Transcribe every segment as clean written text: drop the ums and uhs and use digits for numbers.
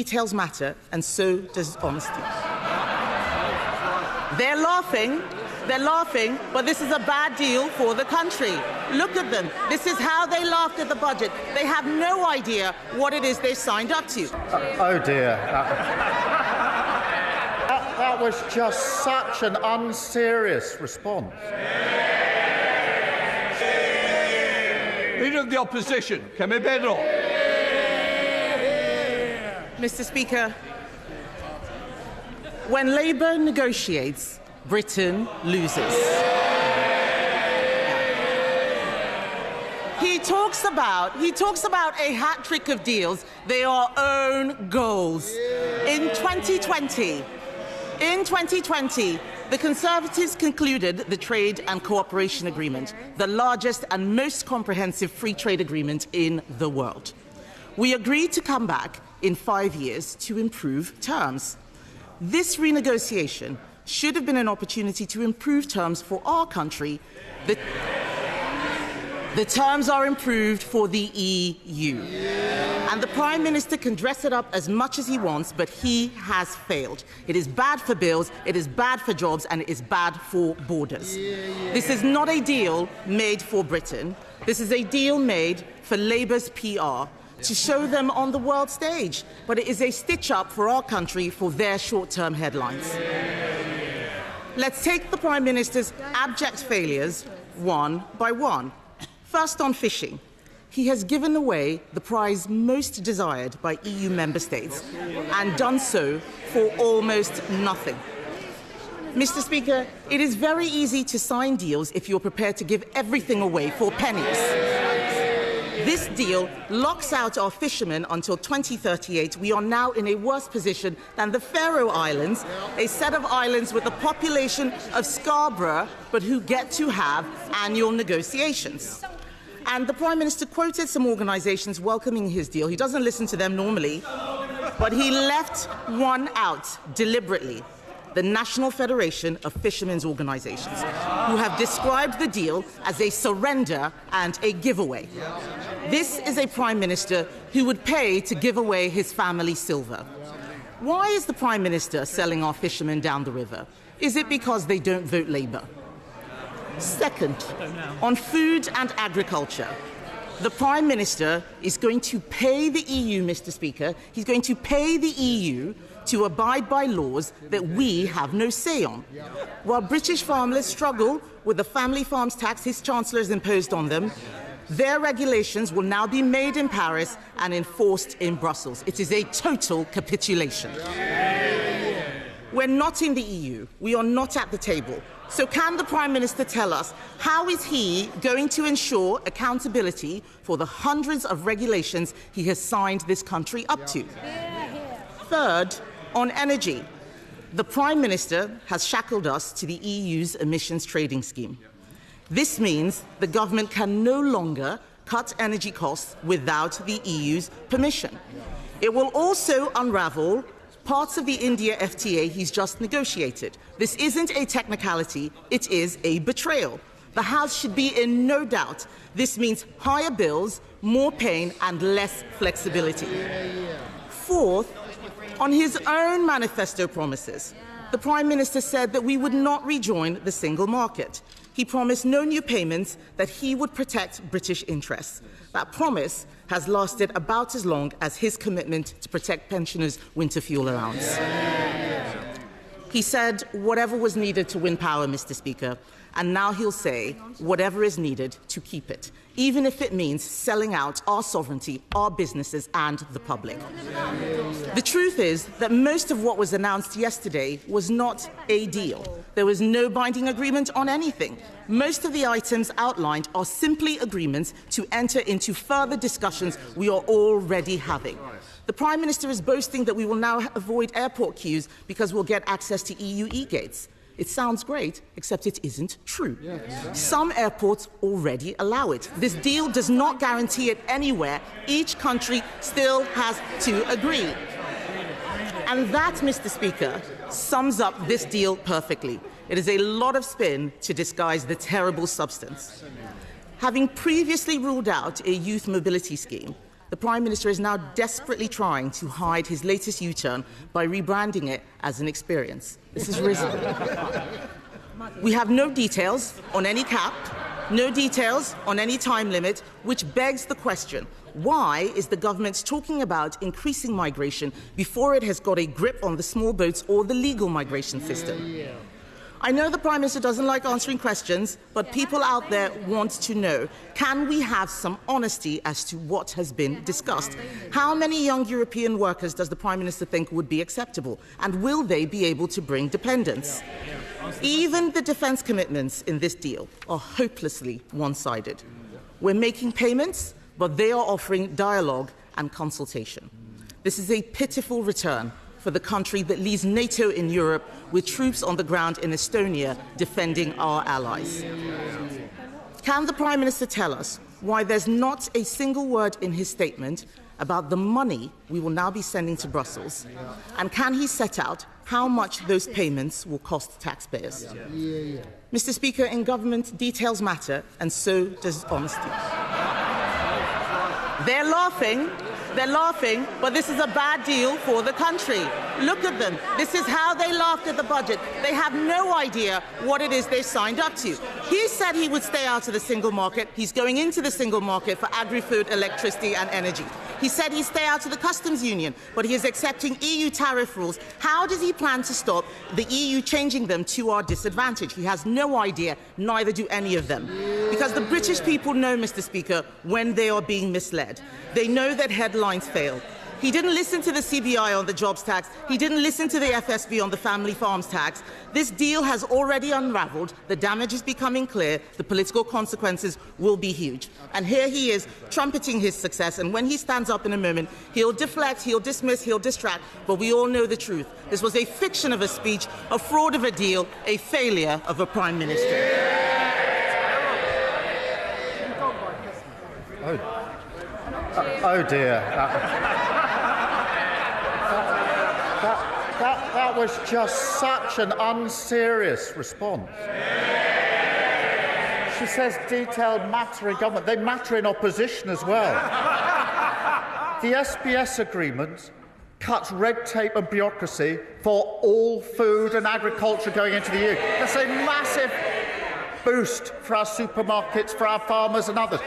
Details matter, and so does honesty. They're laughing, but this is a bad deal for the country. Look at them. This is how they laughed at the budget. They have no idea what it is they signed up to. Oh dear. That was just such an unserious response. Leader of the Opposition, Kemi Badenoch. Mr. Speaker, when Labour negotiates, Britain loses. He talks about a hat trick of deals. They are own goals. In 2020, the Conservatives concluded the Trade and Cooperation Agreement, the largest and most comprehensive free trade agreement in the world. We agreed to come back in 5 years to improve terms. This renegotiation should have been an opportunity to improve terms for our country. The terms are improved for the EU. And the Prime Minister can dress it up as much as he wants, but he has failed. It is bad for bills, it is bad for jobs, and it is bad for borders. This is not a deal made for Britain. This is a deal made for Labour's PR, to show them on the world stage. But it is a stitch-up for our country for their short-term headlines. Let's take the Prime Minister's abject failures one by one. First, on fishing. He has given away the prize most desired by EU member states and done so for almost nothing. Mr. Speaker, it is very easy to sign deals if you're prepared to give everything away for pennies. This deal locks out our fishermen until 2038. We are now in a worse position than the Faroe Islands, a set of islands with the population of Scarborough, but who get to have annual negotiations. And the Prime Minister quoted some organisations welcoming his deal. He doesn't listen to them normally, but he left one out deliberately. The National Federation of Fishermen's Organisations, who have described the deal as a surrender and a giveaway. This is a Prime Minister who would pay to give away his family silver. Why is the Prime Minister selling our fishermen down the river? Is it because they don't vote Labour? Second, on food and agriculture, the Prime Minister is going to pay the EU, Mr. Speaker, he's going to pay the EU to abide by laws that we have no say on. While British farmers struggle with the family farms tax his Chancellor has imposed on them, their regulations will now be made in Paris and enforced in Brussels. It is a total capitulation. We're not in the EU. We are not at the table. So can the Prime Minister tell us how is he going to ensure accountability for the hundreds of regulations he has signed this country up to? Third, on energy, the Prime Minister has shackled us to the EU's emissions trading scheme. This means the government can no longer cut energy costs without the EU's permission. It will also unravel parts of the India FTA he's just negotiated. This isn't a technicality, it is a betrayal. The House should be in no doubt. This means higher bills, more pain and less flexibility. Fourth, on his own manifesto promises, the Prime Minister said that we would not rejoin the single market. He promised no new payments, that he would protect British interests. That promise has lasted about as long as his commitment to protect pensioners' winter fuel allowance. He said whatever was needed to win power, Mr. Speaker, and now he'll say whatever is needed to keep it, even if it means selling out our sovereignty, our businesses and the public. The truth is that most of what was announced yesterday was not a deal. There was no binding agreement on anything. Most of the items outlined are simply agreements to enter into further discussions we are already having. The Prime Minister is boasting that we will now avoid airport queues because we'll get access to EU e-gates. It sounds great, except it isn't true. Some airports already allow it. This deal does not guarantee it anywhere. Each country still has to agree. And that, Mr. Speaker, sums up this deal perfectly. It is a lot of spin to disguise the terrible substance. Having previously ruled out a youth mobility scheme, The Prime Minister is now desperately trying to hide his latest U-turn by rebranding it as an experience. This is risen. We have no details on any cap, no details on any time limit, which begs the question, why is the government talking about increasing migration before it has got a grip on the small boats or the legal migration system? I know the Prime Minister doesn't like answering questions, but people out there want to know, can we have some honesty as to what has been discussed? How many young European workers does the Prime Minister think would be acceptable? And will they be able to bring dependents? Even the defence commitments in this deal are hopelessly one-sided. We're making payments, but they are offering dialogue and consultation. This is a pitiful return for the country that leads NATO in Europe with troops on the ground in Estonia defending our allies. Can the Prime Minister tell us why there's not a single word in his statement about the money we will now be sending to Brussels? And can he set out how much those payments will cost taxpayers? Mr. Speaker, in government, details matter, and so does honesty. They're laughing, but this is a bad deal for the country. Look at them. This is how they laughed at the budget. They have no idea what it is they signed up to. He said he would stay out of the single market. He's going into the single market for agri-food, electricity and energy. He said he'd stay out of the customs union, but he is accepting EU tariff rules. How does he plan to stop the EU changing them to our disadvantage? He has no idea, neither do any of them. Because the British people know, Mr. Speaker, when they are being misled. They know that headlines fail. He didn't listen to the CBI on the jobs tax. He didn't listen to the FSB on the family farms tax. This deal has already unravelled. The damage is becoming clear. The political consequences will be huge. And here he is, trumpeting his success. And when he stands up in a moment, he'll deflect, he'll dismiss, he'll distract. But we all know the truth. This was a fiction of a speech, a fraud of a deal, a failure of a Prime Minister. Oh dear. That was just such an unserious response. She says detailed matter in government. They matter in opposition as well. The SBS agreement cuts red tape and bureaucracy for all food and agriculture going into the EU. That's a massive boost for our supermarkets, for our farmers and others.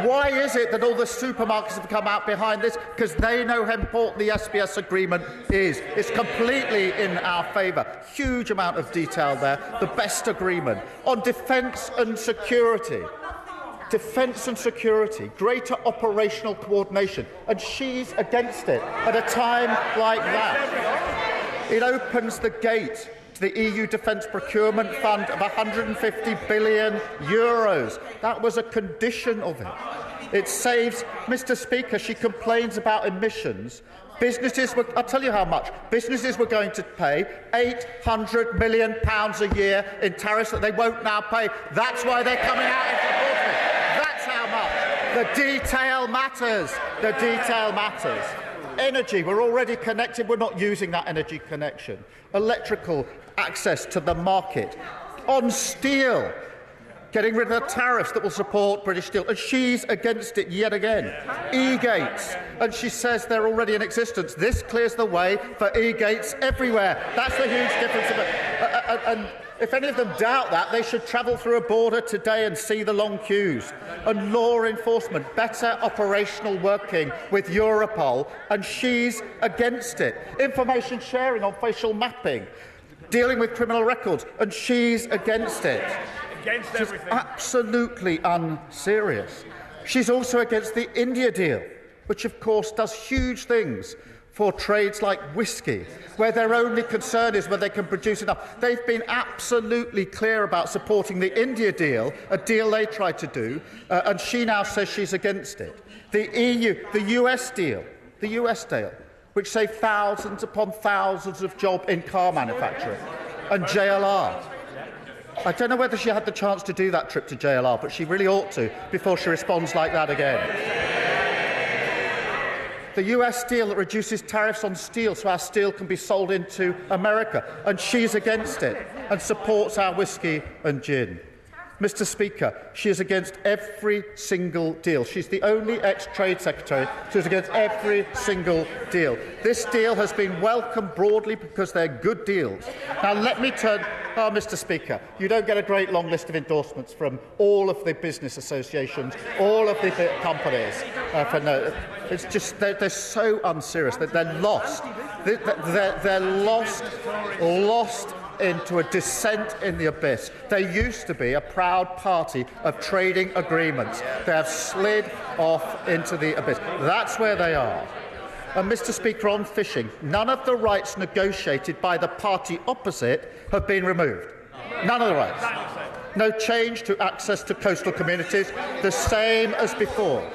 Why is it that all the supermarkets have come out behind this? Because they know how important the SBS agreement is. It's completely in our favour. Huge amount of detail there. The best agreement. On defence and security. Defence and security. Greater operational coordination. And she's against it at a time like that. It opens the gate to the EU Defence Procurement Fund of €150 billion. That was a condition of it. It saves, Mr. Speaker, she complains about emissions. I'll tell you how much. Businesses were going to pay £800 million a year in tariffs that they won't now pay. That's why they're coming out in support of it. That's how much. The detail matters. The detail matters. Energy, we're already connected, we're not using that energy connection. Electrical access to the market. On steel, getting rid of the tariffs that will support British steel, and she's against it yet again. E-gates, and she says they're already in existence. This clears the way for e-gates everywhere. That's the huge difference. And if any of them doubt that, they should travel through a border today and see the long queues. And law enforcement, better operational working with Europol, and she's against it. Information sharing on facial mapping, dealing with criminal records, and she's against it. She's absolutely unserious. She's also against the India deal, which of course does huge things for trades like whisky, where their only concern is whether they can produce enough. They've been absolutely clear about supporting the India deal, a deal they tried to do, and she now says she's against it. The US deal, which saved thousands upon thousands of jobs in car manufacturing, and JLR. I don't know whether she had the chance to do that trip to JLR, but she really ought to before she responds like that again. The US deal that reduces tariffs on steel so our steel can be sold into America, and she's against it and supports our whisky and gin. Mr. Speaker, she is against every single deal. She's the only ex-Trade Secretary who is against every single deal. This deal has been welcomed broadly because they're good deals. Now, let me turn... Oh, Mr. Speaker, you don't get a great long list of endorsements from all of the business associations, all of the companies. It's just they're so unserious that they're lost. They're lost into a descent in the abyss. They used to be a proud party of trading agreements. They have slid off into the abyss. That's where they are. And, Mr. Speaker, on fishing, none of the rights negotiated by the party opposite have been removed. None of the rights. No change to access to coastal communities, the same as before.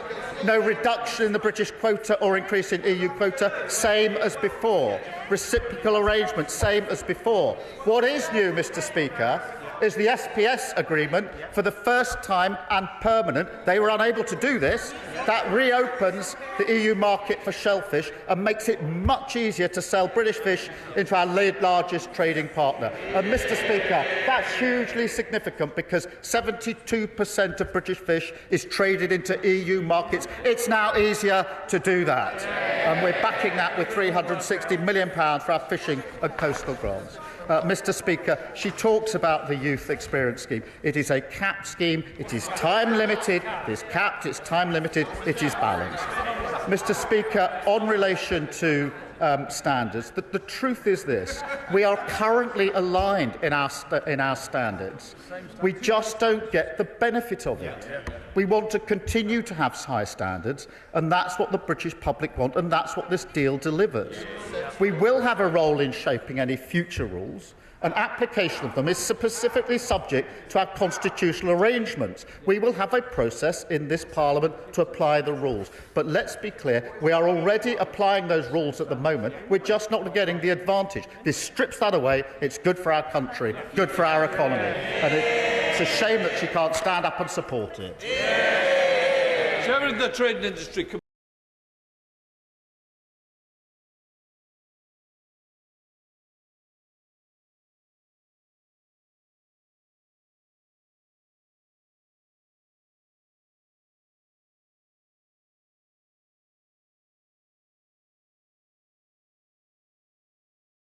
No reduction in the British quota or increase in EU quota, same as before. Reciprocal arrangements, same as before. What is new, Mr. Speaker, is the SPS agreement for the first time and permanent. They were unable to do this. That reopens the EU market for shellfish and makes it much easier to sell British fish into our largest trading partner. And, Mr. Speaker, that's hugely significant because 72% of British fish is traded into EU markets. It's now easier to do that. And we're backing that with £360 million for our fishing and coastal grants. Mr. Speaker, she talks about the youth experience scheme. It is a capped scheme. It is time limited. It is capped. It's time limited. It is balanced. Mr. Speaker, on relation to standards, the truth is this: we are currently aligned in our standards. We just don't get the benefit of it. We want to continue to have high standards, and that's what the British public want, and that's what this deal delivers. We will have a role in shaping any future rules, and application of them is specifically subject to our constitutional arrangements. We will have a process in this Parliament to apply the rules. But let's be clear, we are already applying those rules at the moment. We're just not getting the advantage. This strips that away. It's good for our country, good for our economy. And it's a shame that she can't stand up and support it. Chairman of the Trade and Industry Committee.